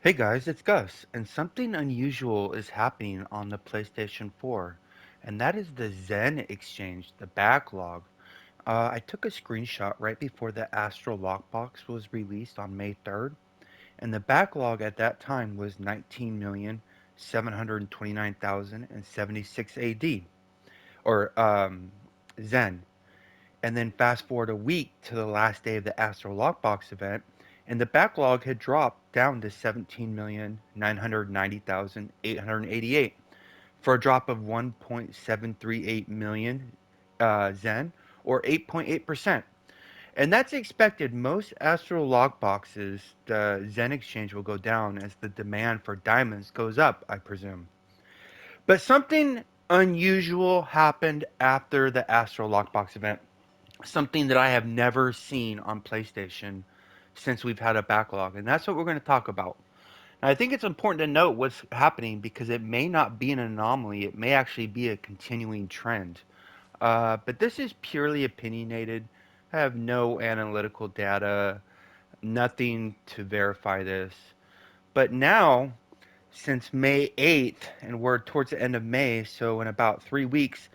Hey guys, it's Gus, and something unusual is happening on the PlayStation 4, and that is the Zen Exchange, the backlog. I took a screenshot right before the Astral Lockbox was released on May 3rd, and the backlog at that time was 19,729,076 AD, or Zen. And then fast forward a week to the last day of the Astro Lockbox event, and the backlog had dropped down to 17,990,888 for a drop of 1.738 million Zen, or 8.8%. And that's expected. Most Astro Lockboxes, the Zen exchange will go down as the demand for diamonds goes up, I presume. But something unusual happened after the Astro Lockbox event, something that I have never seen on PlayStation since we've had a backlog, and that's what we're going to talk about. And I think it's important to note what's happening because it may not be an anomaly, it may actually be a continuing trend. But this is purely opinionated. I have no analytical data, nothing to verify this. But now, since May 8th, and we're towards the end of May, so in about 3 weeks,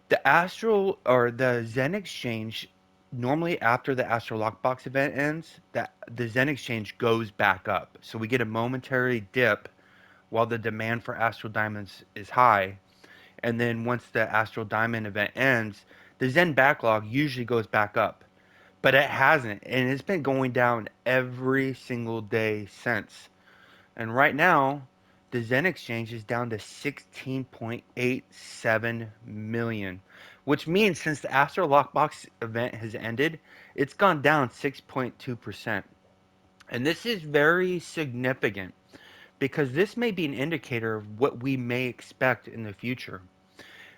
the Astral or the Zen Exchange, normally after the Astral Lockbox event ends, the Zen Exchange goes back up. So we get a momentary dip while the demand for Astral Diamonds is high. And then once the Astral Diamond event ends, the Zen backlog usually goes back up. But it hasn't, and it's been going down every single day since. And right now, the Zen exchange is down to 16.87 million, which means since the Astro Lockbox event has ended, it's gone down 6.2%. And this is very significant because this may be an indicator of what we may expect in the future.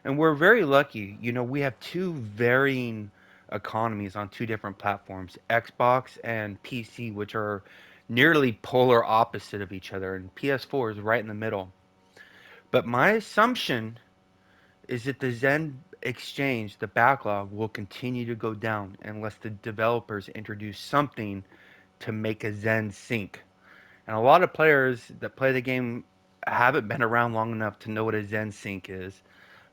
And we're very lucky. We have two varying economies on two different platforms, Xbox and PC, which are nearly polar opposite of each other, and PS4 is right in the middle. But my assumption is that the Zen exchange, the backlog, will continue to go down unless the developers introduce something to make a Zen sync. And a lot of players that play the game haven't been around long enough to know what a Zen sync is,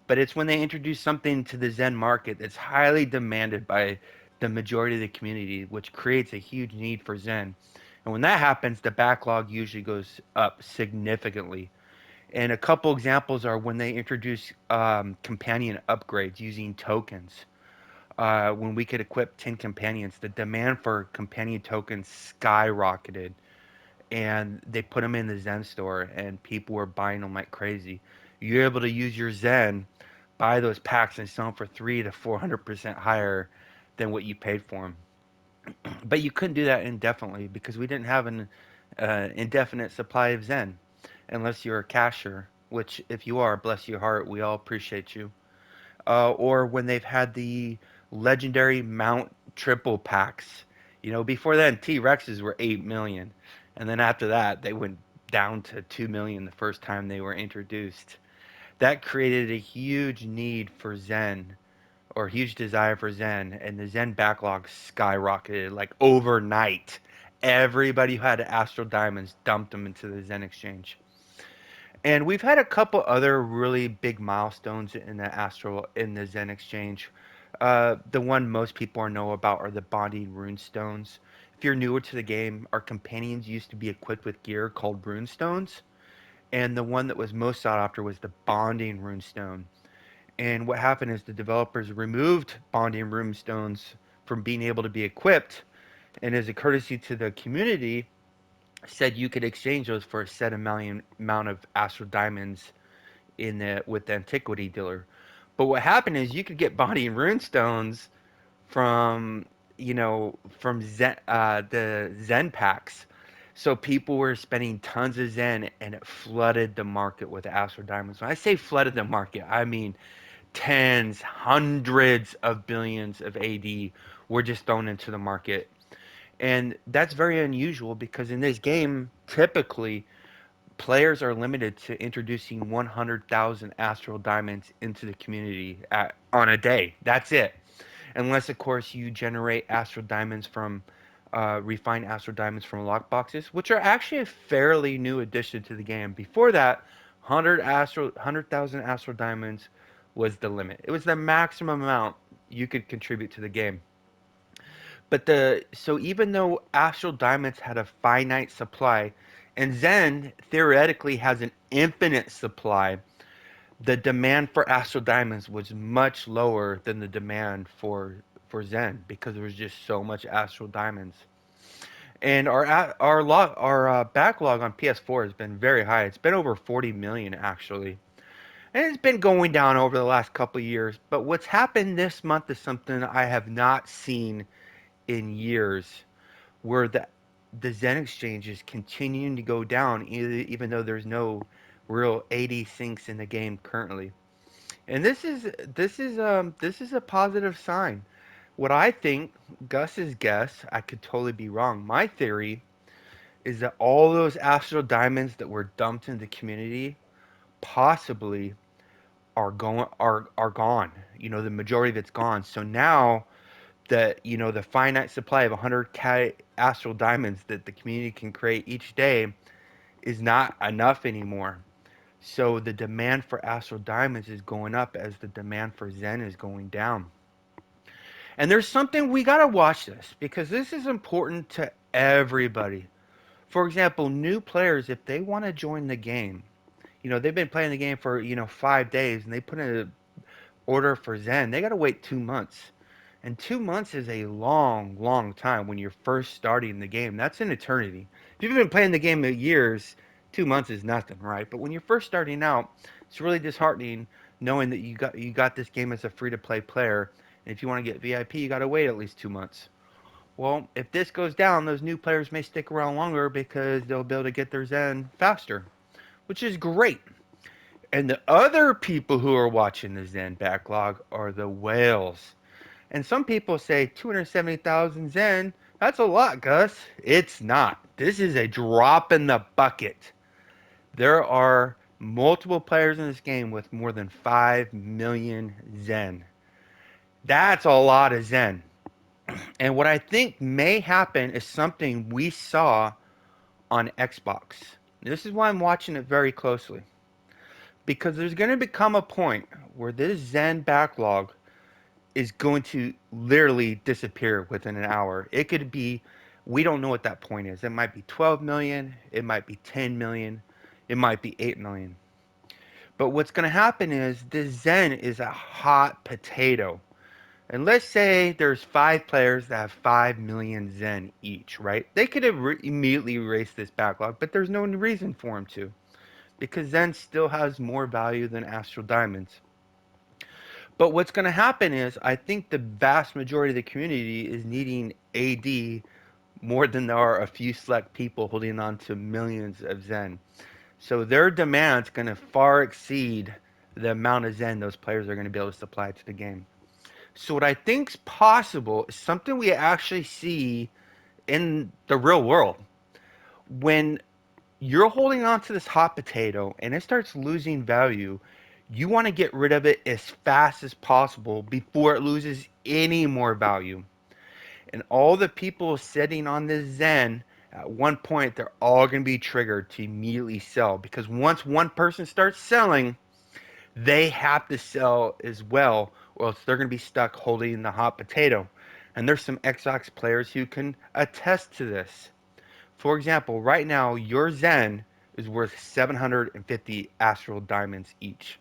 but it's when they introduce something to the Zen market that's highly demanded by the majority of the community, which creates a huge need for Zen. And when that happens, the backlog usually goes up significantly. And a couple examples are when they introduce companion upgrades using tokens. When we could equip 10 companions, the demand for companion tokens skyrocketed. And they put them in the Zen store, and people were buying them like crazy. You're able to use your Zen, buy those packs, and sell them for 300 to 400% higher than what you paid for them. But you couldn't do that indefinitely because we didn't have an indefinite supply of Zen, unless you're a cashier. Which, if you are, bless your heart, we all appreciate you. Or when they've had the legendary Mount Triple packs. Before then, T Rexes were 8 million. And then after that, they went down to 2 million the first time they were introduced. That created a huge need for Zen, or huge desire for Zen, and the Zen backlog skyrocketed like overnight. Everybody who had Astral Diamonds dumped them into the Zen exchange. And we've had a couple other really big milestones in the Zen exchange. The one most people know about are the bonding rune stones. If you're newer to the game, our companions used to be equipped with gear called rune stones, and the one that was most sought after was the bonding rune stone. And what happened is the developers removed bonding rune stones from being able to be equipped, and as a courtesy to the community, said you could exchange those for a set amount of astral diamonds in the with the antiquity dealer. But what happened is you could get bonding rune stones from from the Zen packs. So people were spending tons of Zen, and it flooded the market with astral diamonds. When I say flooded the market, I mean tens, hundreds of billions of AD were just thrown into the market. And that's very unusual because in this game, typically, players are limited to introducing 100,000 astral diamonds into the community on a day. That's it. Unless, of course, you generate astral diamonds from refined astral diamonds from lockboxes, which are actually a fairly new addition to the game. Before that, 100,000 astral diamonds was the limit. It was the maximum amount you could contribute to the game. But even though astral diamonds had a finite supply, and Zen theoretically has an infinite supply, the demand for astral diamonds was much lower than the demand for Zen because there was just so much astral diamonds. And our backlog on PS4 has been very high. It's been over 40 million actually. And it's been going down over the last couple of years. But what's happened this month is something I have not seen in years, where the Zen exchange is continuing to go down, even though there's no real AD sinks in the game currently. And this is a positive sign. What I think, Gus's guess, I could totally be wrong. My theory is that all those astral diamonds that were dumped in the community possibly are gone. The majority of it's gone. So now the finite supply of 100k astral diamonds that the community can create each day is not enough anymore. So the demand for astral diamonds is going up as the demand for Zen is going down. And there's something we got to watch this because this is important to everybody. For example, new players, if they want to join the game, they've been playing the game for, 5 days and they put in an order for Zen, they got to wait 2 months. And 2 months is a long, long time when you're first starting the game. That's an eternity. If you've been playing the game years, 2 months is nothing, right? But when you're first starting out, it's really disheartening knowing that you got this game as a free to play player. And if you want to get VIP, you got to wait at least 2 months. Well, if this goes down, those new players may stick around longer because they'll be able to get their Zen faster, which is great. And the other people who are watching the Zen backlog are the whales. And some people say 270,000 Zen, that's a lot, Gus. It's not. This is a drop in the bucket. There are multiple players in this game with more than 5 million Zen. That's a lot of Zen. And what I think may happen is something we saw on Xbox. This is why I'm watching it very closely. Because there's going to become a point where this Zen backlog is going to literally disappear within an hour. It could be, we don't know what that point is. It might be 12 million, it might be 10 million, it might be 8 million. But what's going to happen is this Zen is a hot potato. And let's say there's 5 players that have 5 million Zen each, right? They could have immediately erased this backlog, but there's no reason for them to. Because Zen still has more value than Astral Diamonds. But what's going to happen is, I think the vast majority of the community is needing AD more than there are a few select people holding on to millions of Zen. So their demand's going to far exceed the amount of Zen those players are going to be able to supply to the game. So what I think's possible is something we actually see in the real world. When you're holding on to this hot potato and it starts losing value, you want to get rid of it as fast as possible before it loses any more value. And all the people sitting on this Zen, at one point, they're all going to be triggered to immediately sell. Because once one person starts selling, they have to sell as well, or else they're going to be stuck holding the hot potato. And there's some Xbox players who can attest to this. For example, right now, your Zen is worth 750 Astral Diamonds each.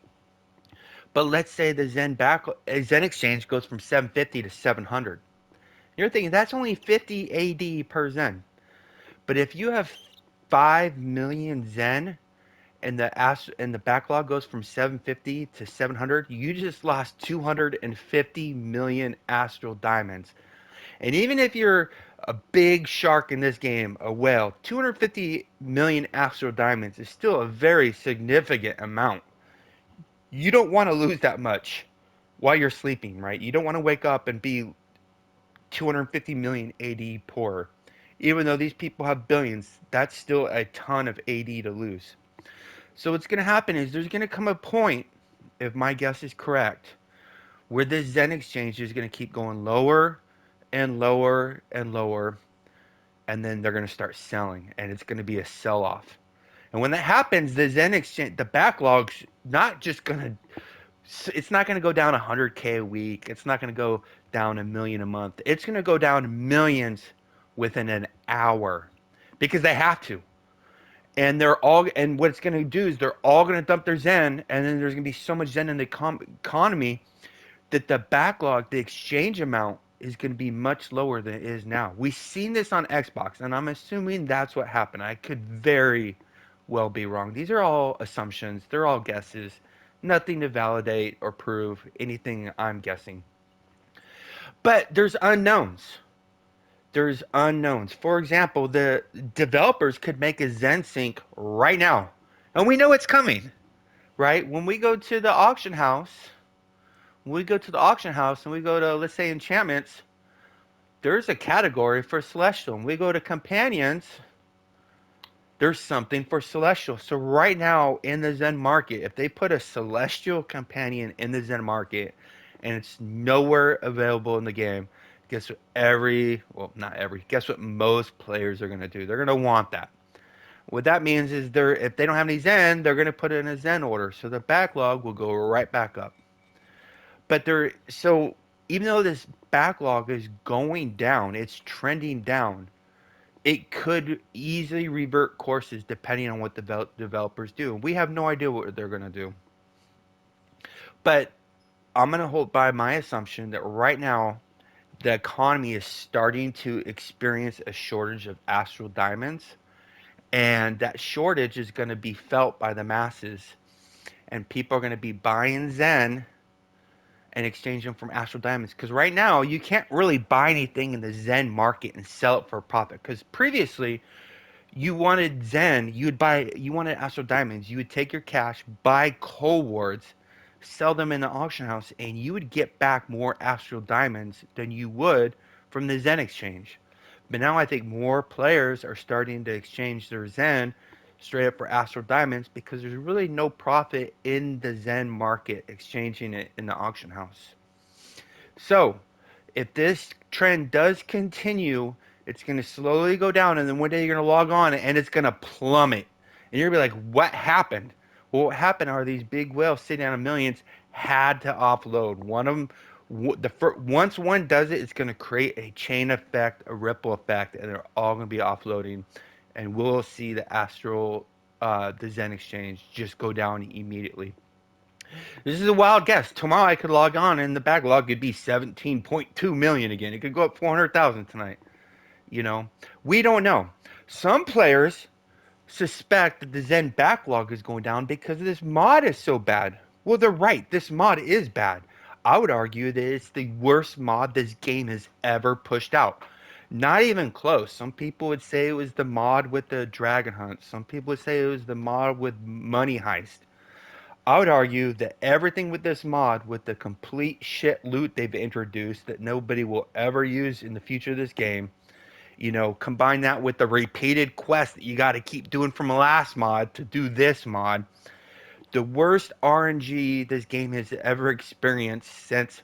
But let's say the Zen exchange goes from 750 to 700. You're thinking that's only 50 AD per Zen. But if you have 5 million Zen and the backlog goes from 750 to 700, you just lost 250 million Astral Diamonds. And even if you're a big shark in this game, a whale, 250 million Astral Diamonds is still a very significant amount. You don't want to lose that much while you're sleeping, right? You don't want to wake up and be 250 million AD poor. Even though these people have billions, that's still a ton of AD to lose. So what's going to happen is there's going to come a point, if my guess is correct, where this Zen exchange is going to keep going lower and lower and lower and then they're going to start selling, and it's going to be a sell-off. And when that happens, the Zen exchange, the backlog's not just going to, it's not going to go down 100K a week. It's not going to go down a million a month. It's going to go down millions within an hour because they have to. And they're all, and what it's going to do is they're all going to dump their Zen, and then there's going to be so much Zen in the economy that the backlog, the exchange amount, is going to be much lower than it is now. We've seen this on Xbox, and I'm assuming that's what happened. I could very well be wrong. These are all assumptions, they're all guesses, nothing to validate or prove anything I'm guessing. But there's unknowns. There's unknowns. For example, the developers could make a Zen sync right now, and we know it's coming, right? When we go to the auction house, and we go to, let's say, enchantments, there's a category for celestial. When we go to companions, there's something for celestial. So right now in the Zen market, if they put a celestial companion in the Zen market and it's nowhere available in the game, guess what not every, guess what most players are going to do? They're going to want that. What that means is if they don't have any Zen, they're going to put it in a Zen order. So the backlog will go right back up. So even though this backlog is going down, it's trending down. It could easily revert courses depending on what the developers do. We have no idea what they're going to do. But I'm going to hold by my assumption that right now the economy is starting to experience a shortage of astral diamonds, and that shortage is going to be felt by the masses, and people are going to be buying Zen and exchange them from astral diamonds. Because right now you can't really buy anything in the Zen market and sell it for a profit. Because previously you wanted Zen, you wanted astral diamonds, you would take your cash, buy coal wards, sell them in the auction house, and you would get back more astral diamonds than you would from the Zen exchange. But now I think more players are starting to exchange their Zen straight up for astral diamonds because there's really no profit in the Zen market exchanging it in the auction house. So, if this trend does continue, it's going to slowly go down, and then one day you're going to log on and it's going to plummet. And you're going to be like, what happened? Well, what happened are these big whales sitting on millions had to offload. One of them, once one does it, it's going to create a chain effect, a ripple effect, and they're all going to be offloading. And we'll see the Zen exchange just go down immediately. This is a wild guess. Tomorrow I could log on and the backlog could be 17.2 million again. It could go up 400,000 tonight. You know, we don't know. Some players suspect that the Zen backlog is going down because this mod is so bad. Well, they're right. This mod is bad. I would argue that it's the worst mod this game has ever pushed out. Not even close. Some people would say it was the mod with the dragon hunt. Some people would say it was the mod with money heist. I would argue that everything with this mod, with the complete shit loot they've introduced that nobody will ever use in the future of this game, combine that with the repeated quest that you got to keep doing from the last mod to do this mod, the worst RNG this game has ever experienced since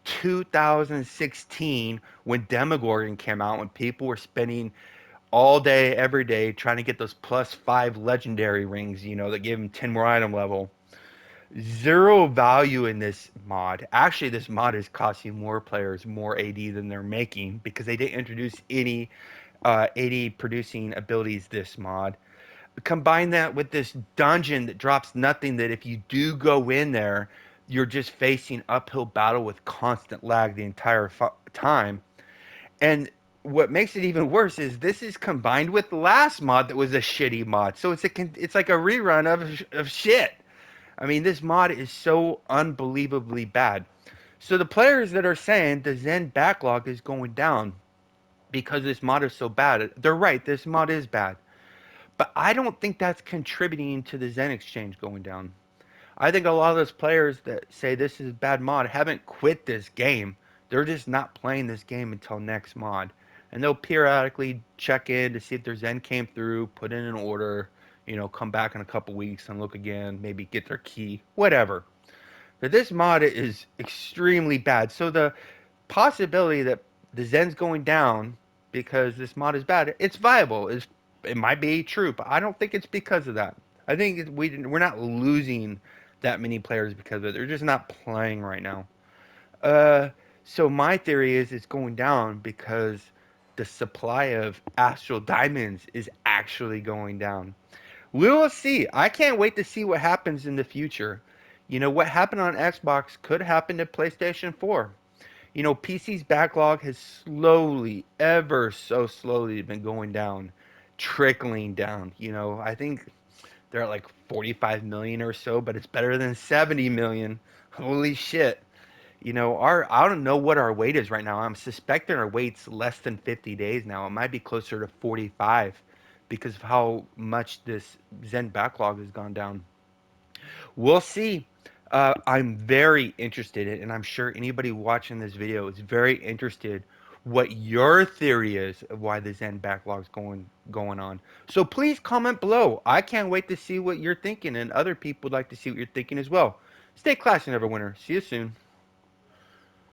2016 when Demogorgon came out, when people were spending all day, every day, trying to get those +5 legendary rings, that gave them 10 more item level. Zero value in this mod. Actually, this mod is costing more players more AD than they're making because they didn't introduce any AD producing abilities this mod. Combine that with this dungeon that drops nothing, that if you do go in there, you're just facing uphill battle with constant lag the entire time. And what makes it even worse is this is combined with the last mod that was a shitty mod. So it's like a rerun of shit. I mean, this mod is so unbelievably bad. So the players that are saying the Zen backlog is going down because this mod is so bad, they're right, this mod is bad. But I don't think that's contributing to the Zen exchange going down. I think a lot of those players that say this is a bad mod haven't quit this game. They're just not playing this game until next mod. And they'll periodically check in to see if their Zen came through, put in an order, come back in a couple weeks and look again, maybe get their key, whatever. But this mod is extremely bad. So the possibility that the Zen's going down because this mod is bad. It's viable. It might be true, but I don't think it's because of that. I think we're not losing that many players because of it. They're just not playing right now. Uh, so my theory is it's going down because the supply of astral diamonds is actually going down. We will see. I can't wait to see what happens in the future. You know, what happened on Xbox could happen to PlayStation 4. You know, PC's backlog has slowly, ever so slowly been going down, trickling down. You know, I think they're at like 45 million or so, but it's better than 70 million. Holy shit. You know, I don't know what our wait is right now. I'm suspecting our wait's less than 50 days now. It might be closer to 45 because of how much this Zen backlog has gone down. We'll see. I'm very interested in, and I'm sure anybody watching this video is very interested what your theory is of why the Zen backlog's going on. So please comment below. I can't wait to see what you're thinking, and other people would like to see what you're thinking as well. Stay classy, Neverwinter. See you soon.